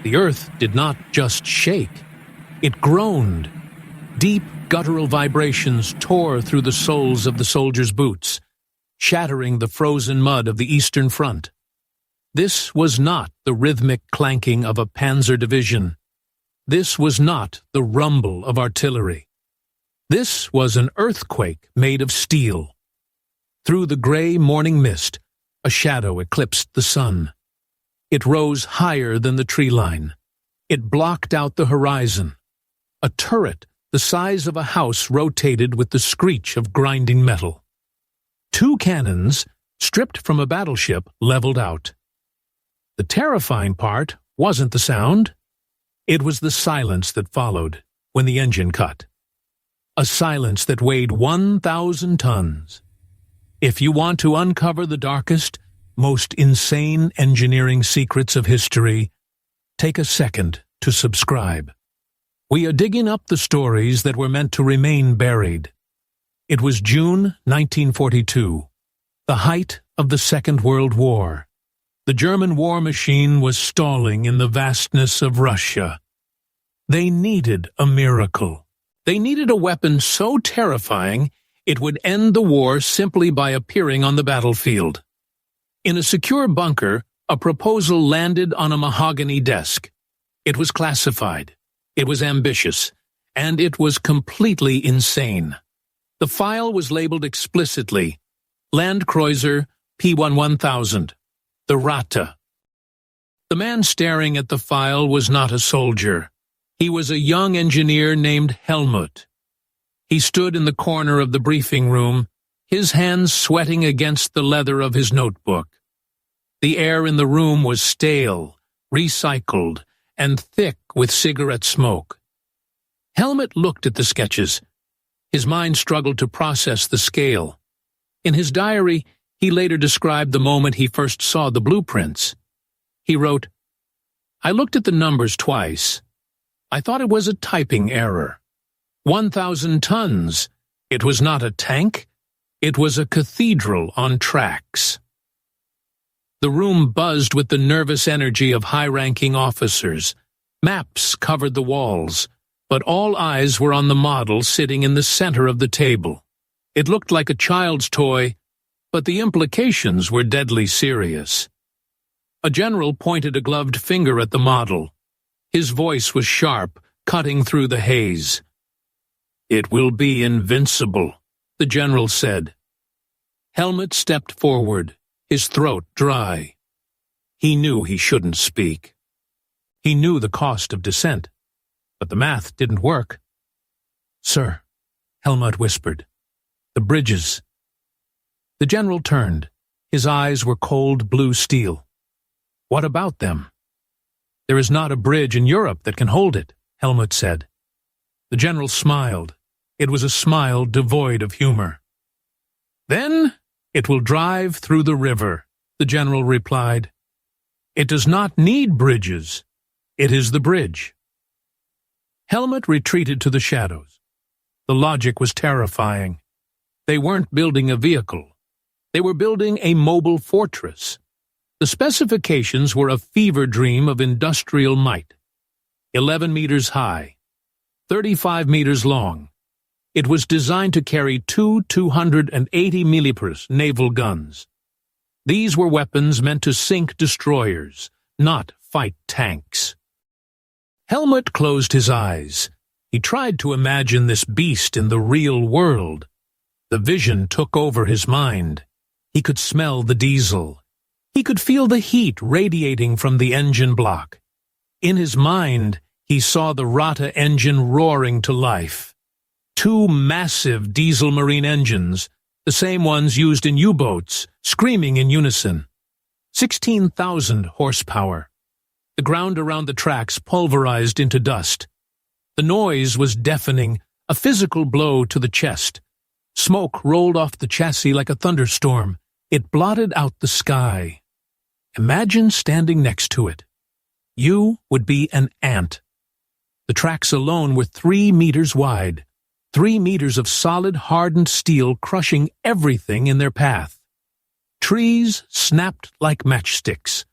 The earth did not just shake, it groaned. Deep guttural vibrations tore through the soles of the soldiers' boots, shattering the frozen mud of the Eastern Front. This was not the rhythmic clanking of a panzer division. This was not the rumble of artillery. This was an earthquake made of steel. Through the gray morning mist, a shadow eclipsed the sun. It rose higher than the tree line. It blocked out the horizon. A turret the size of a house rotated with the screech of grinding metal. 2 cannons, stripped from a battleship, leveled out. The terrifying part wasn't the sound. It was the silence that followed when the engine cut. A silence that weighed 1,000 tons. If you want to uncover the darkest, most insane engineering secrets of history, take a second to subscribe. We are digging up the stories that were meant to remain buried. It was June 1942, the height of the Second World War. The German war machine was stalling in the vastness of Russia. They needed a miracle. They needed a weapon so terrifying it would end the war simply by appearing on the battlefield. In a secure bunker, a proposal landed on a mahogany desk. It was classified. It was ambitious, and it was completely insane. The file was labeled explicitly, Landkreuzer P.1000, the Ratte. The man staring at the file was not a soldier. He was a young engineer named Helmut. He stood in the corner of the briefing room, his hands sweating against the leather of his notebook. The air in the room was stale, recycled, and thick with cigarette smoke. Helmut looked at the sketches. His mind struggled to process the scale. In his diary, he later described the moment he first saw the blueprints. He wrote, "I looked at the numbers twice. I thought it was a typing error. 1,000 tons. It was not a tank. It was a cathedral on tracks." The room buzzed with the nervous energy of high-ranking officers. Maps covered the walls, but all eyes were on the model sitting in the center of the table. It looked like a child's toy, but the implications were deadly serious. A general pointed a gloved finger at the model. His voice was sharp, cutting through the haze. "It will be invincible," the general said. Helmut stepped forward, his throat dry. He knew he shouldn't speak. He knew the cost of dissent, but the math didn't work. "Sir," Helmut whispered, "the bridges." The general turned. His eyes were cold blue steel. "What about them?" "There is not a bridge in Europe that can hold it," Helmut said. The general smiled. It was a smile devoid of humor. "Then it will drive through the river," the general replied. "It does not need bridges. It is the bridge." Helmut retreated to the shadows. The logic was terrifying. They weren't building a vehicle. They were building a mobile fortress. The specifications were a fever dream of industrial might. 11 meters high, 35 meters long. It was designed to carry 280 millipers naval guns. These were weapons meant to sink destroyers, not fight tanks. Helmut closed his eyes. He tried to imagine this beast in the real world. The vision took over his mind. He could smell the diesel. He could feel the heat radiating from the engine block. In his mind, he saw the Ratte engine roaring to life. 2 massive diesel marine engines, the same ones used in U-boats, screaming in unison. 16,000 horsepower. The ground around the tracks pulverized into dust. The noise was deafening, a physical blow to the chest. Smoke rolled off the chassis like a thunderstorm. It blotted out the sky. Imagine standing next to it. You would be an ant. The tracks alone were 3 meters wide. 3 meters of solid, hardened steel crushing everything in their path. Trees snapped like matchsticks.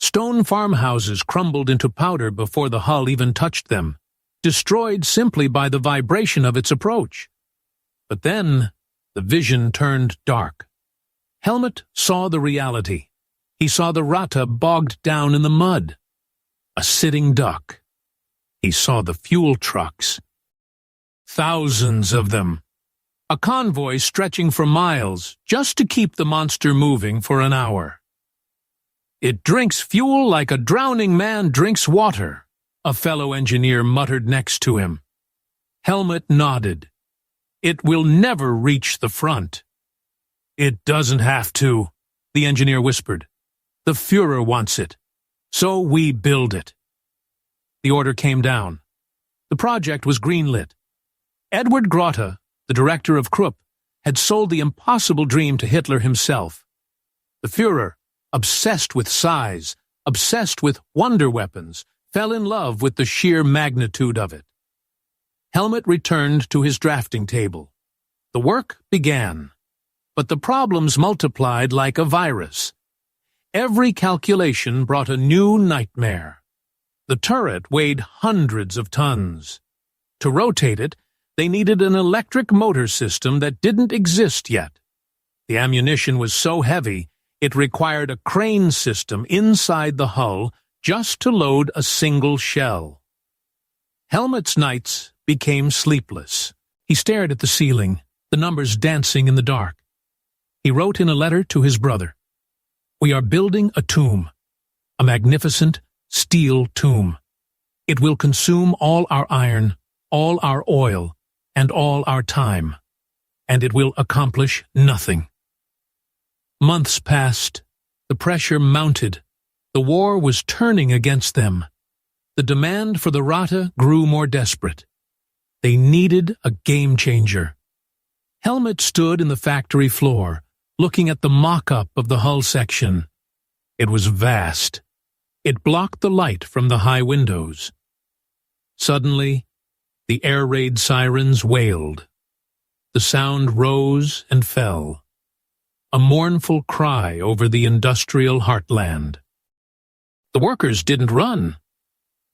Stone farmhouses crumbled into powder before the hull even touched them, destroyed simply by the vibration of its approach. But then the vision turned dark. Helmut saw the reality. He saw the Ratte bogged down in the mud. A sitting duck. He saw the fuel trucks. Thousands of them. A convoy stretching for miles just to keep the monster moving for an hour. "It drinks fuel like a drowning man drinks water," a fellow engineer muttered next to him. Helmut nodded. "It will never reach the front." "It doesn't have to," the engineer whispered. "The Führer wants it, so we build it." The order came down. The project was greenlit. Edward Grotte, the director of Krupp, had sold the impossible dream to Hitler himself. The Führer, obsessed with size, obsessed with wonder weapons, fell in love with the sheer magnitude of it. Helmut returned to his drafting table. The work began, but the problems multiplied like a virus. Every calculation brought a new nightmare. The turret weighed hundreds of tons. To rotate it, they needed an electric motor system that didn't exist yet. The ammunition was so heavy, it required a crane system inside the hull just to load a single shell. Helmut's nights became sleepless. He stared at the ceiling, the numbers dancing in the dark. He wrote in a letter to his brother, "We are building a tomb, a magnificent steel tomb. It will consume all our iron, all our oil, and all our time, and it will accomplish nothing." Months passed. The pressure mounted. The war was turning against them. The demand for the Ratte grew more desperate. They needed a game-changer. Helmut stood in the factory floor, looking at the mock-up of the hull section. It was vast. It blocked the light from the high windows. Suddenly, the air raid sirens wailed. The sound rose and fell. A mournful cry over the industrial heartland. The workers didn't run.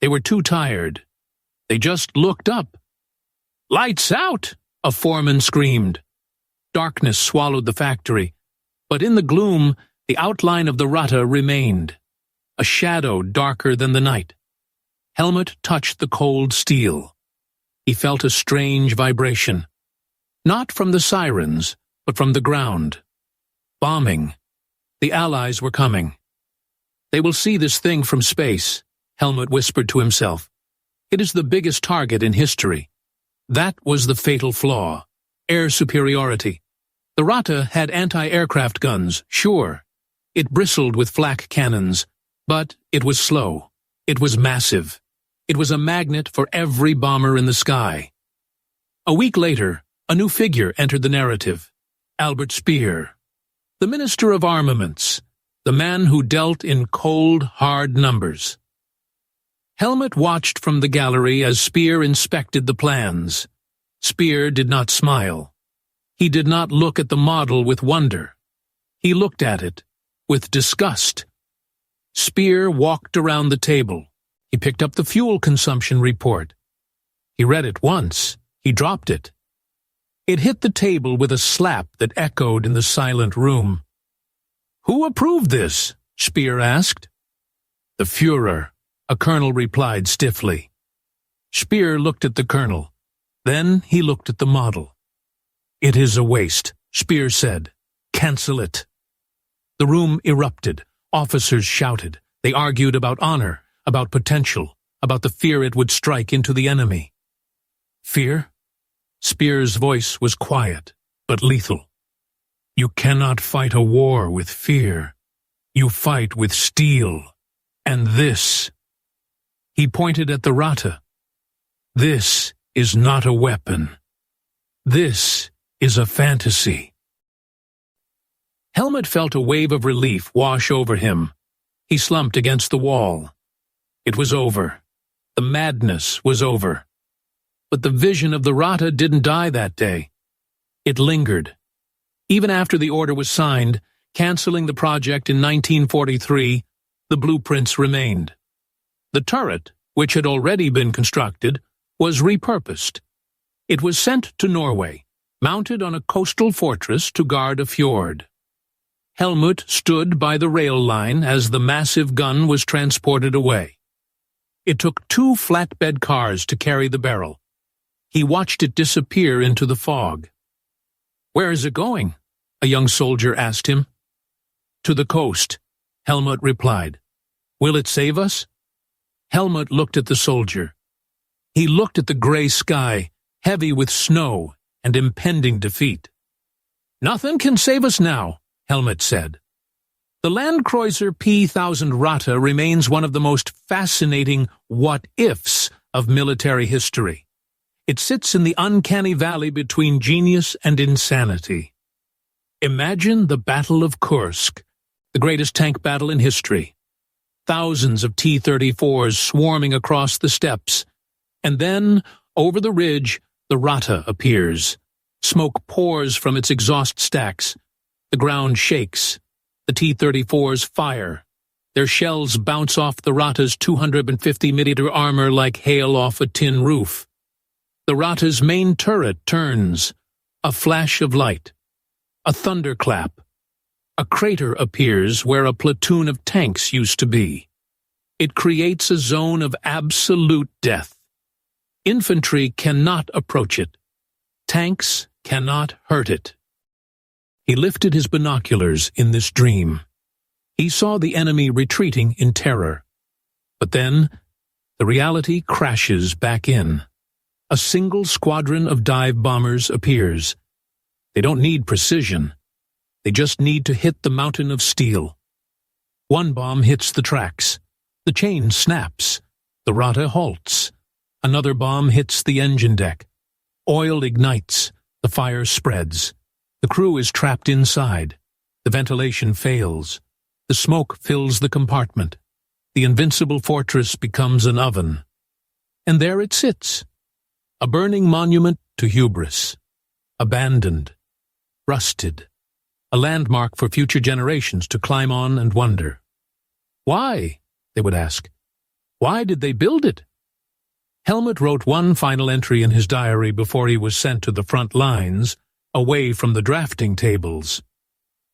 They were too tired. They just looked up. "Lights out!" a foreman screamed. Darkness swallowed the factory, but in the gloom, the outline of the Ratte remained, a shadow darker than the night. Helmut touched the cold steel. He felt a strange vibration, not from the sirens, but from the ground. Bombing. The Allies were coming. "They will see this thing from space," Helmut whispered to himself. "It is the biggest target in history." That was the fatal flaw. Air superiority. The Ratte had anti-aircraft guns, sure. It bristled with flak cannons, but it was slow. It was massive. It was a magnet for every bomber in the sky. A week later, a new figure entered the narrative. Albert Speer. The Minister of Armaments. The man who dealt in cold, hard numbers. Helmut watched from the gallery as Speer inspected the plans. Speer did not smile. He did not look at the model with wonder. He looked at it with disgust. Speer walked around the table. He picked up the fuel consumption report. He read it once. He dropped it. It hit the table with a slap that echoed in the silent room. "Who approved this?" Speer asked. "The Führer," a colonel replied stiffly. Speer looked at the colonel. Then he looked at the model. "It is a waste," Speer said. "Cancel it." The room erupted. Officers shouted. They argued about honor, about potential, about the fear it would strike into the enemy. Fear? Speer's voice was quiet, but lethal. "You cannot fight a war with fear. You fight with steel. And this." He pointed at the Ratte. "This is not a weapon. This is a fantasy." Helmut felt a wave of relief wash over him. He slumped against the wall. It was over. The madness was over. But the vision of the Ratte didn't die that day. It lingered. Even after the order was signed, canceling the project in 1943, The blueprints remained. The turret, which had already been constructed, was repurposed. It was sent to Norway, mounted on a coastal fortress to guard a fjord. Helmut stood by the rail line as the massive gun was transported away. It took 2 flatbed cars to carry the barrel. He watched it disappear into the fog. "Where is it going?" a young soldier asked him. "To the coast," Helmut replied. "Will it save us?" Helmut looked at the soldier. He looked at the gray sky, heavy with snow and impending defeat. "Nothing can save us now," Helmut said. The Landkreuzer P.1000 Ratte remains one of the most fascinating what-ifs of military history. It sits in the uncanny valley between genius and insanity. Imagine the Battle of Kursk, the greatest tank battle in history. Thousands of T-34s swarming across the steppes. And then, over the ridge, the Ratte appears. Smoke pours from its exhaust stacks. The ground shakes. The T-34s fire. Their shells bounce off the Ratte's 250mm armor like hail off a tin roof. The Ratte's main turret turns. A flash of light. A thunderclap. A crater appears where a platoon of tanks used to be. It creates a zone of absolute death. Infantry cannot approach it. Tanks cannot hurt it. He lifted his binoculars in this dream. He saw the enemy retreating in terror. But then, the reality crashes back in. A single squadron of dive bombers appears. They don't need precision. They just need to hit the mountain of steel. One bomb hits the tracks. The chain snaps. The Ratte halts. Another bomb hits the engine deck. Oil ignites. The fire spreads. The crew is trapped inside. The ventilation fails. The smoke fills the compartment. The invincible fortress becomes an oven. And there it sits. A burning monument to hubris. Abandoned. Rusted. A landmark for future generations to climb on and wonder. Why? They would ask. Why did they build it? Helmut wrote one final entry in his diary before he was sent to the front lines, away from the drafting tables.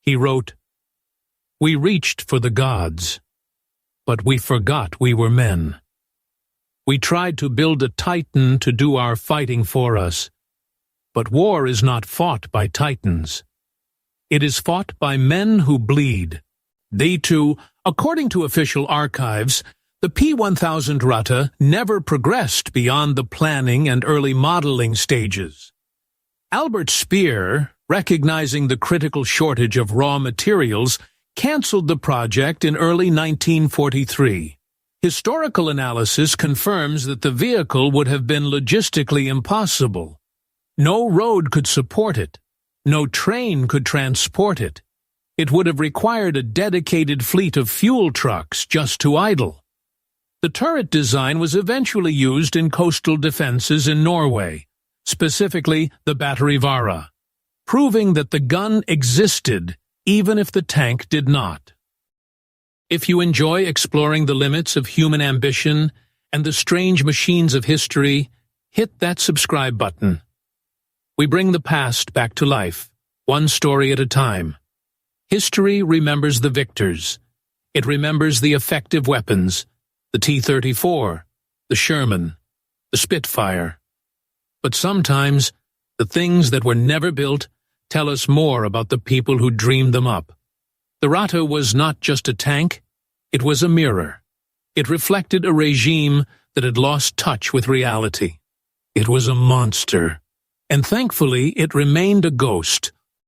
He wrote, "We reached for the gods, but we forgot we were men. We tried to build a titan to do our fighting for us, but war is not fought by titans. It is fought by men who bleed." They too, according to official archives, the P-1000 Ratte never progressed beyond the planning and early modeling stages. Albert Speer, recognizing the critical shortage of raw materials, canceled the project in early 1943. Historical analysis confirms that the vehicle would have been logistically impossible. No road could support it. No train could transport it. It would have required a dedicated fleet of fuel trucks just to idle. The turret design was eventually used in coastal defenses in Norway, specifically the battery Vara, proving that the gun existed even if the tank did not. If you enjoy exploring the limits of human ambition and the strange machines of history, hit that subscribe button. We bring the past back to life, one story at a time. History remembers the victors. It remembers the effective weapons, the T-34, the Sherman, the Spitfire. But sometimes, the things that were never built tell us more about the people who dreamed them up. The Ratte was not just a tank, it was a mirror. It reflected a regime that had lost touch with reality. It was a monster. And thankfully it remained a ghost,